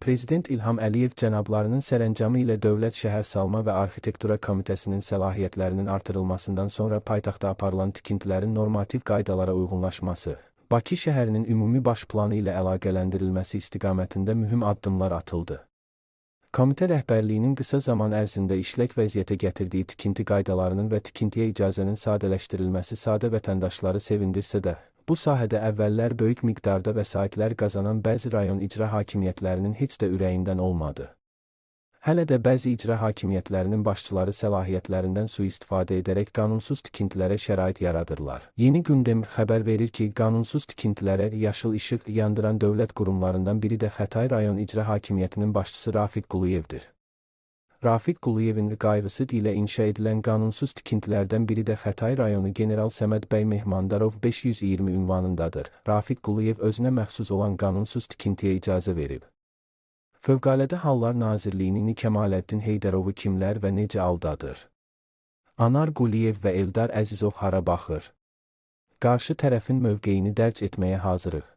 Prezident İlham Əliyev cənablarının sərəncamı ilə Dövlət Şəhərsalma və Arxitektura Komitəsinin səlahiyyətlərinin artırılmasından sonra paytaxtda aparılan tikintilərin normativ qaydalara uyğunlaşması, Bakı şəhərinin ümumi baş planı ilə əlaqələndirilməsi istiqamətində mühüm addımlar atıldı. Komitə rəhbərliyinin qısa zaman ərzində işlək vəziyyətə gətirdiyi tikinti qaydalarının və tikintiyə icazənin sadələşdirilməsi sadə vətəndaşları sevindirsə də, bu sahədə əvvəllər böyük miqdarda vəsaitlər qazanan bəzi rayon icra hakimiyyətlərinin heç də ürəyindən olmadı. Hələ də bəzi icra hakimiyyətlərinin başçıları səlahiyyətlərindən sui-istifadə edərək qanunsuz tikintilərə şərait yaradırlar. Yeni Gündəm xəbər verir ki, qanunsuz tikintilərə yaşıl işıq yandıran dövlət qurumlarından biri də Xətai rayon icra hakimiyyətinin başçısı Rafiq Quluyevdir. Rafiq Quluyevin qayğısı ilə inşa edilən qanunsuz tikintilərdən biri də Xətai rayonu General Səməd bəy Mehmandarov 520 ünvanındadır. Rafiq Quluyev özünə məxsus olan qanunsuz tikintiyə icazə verib. Fövqəladə Hallar Nazirliyinin Kəmaləddin Heydərovu kimlər və necə aldadır? Anar Quliyev və Eldar Əzizov hara baxır? Qarşı tərəfin mövqeyini dərc etməyə hazırıq.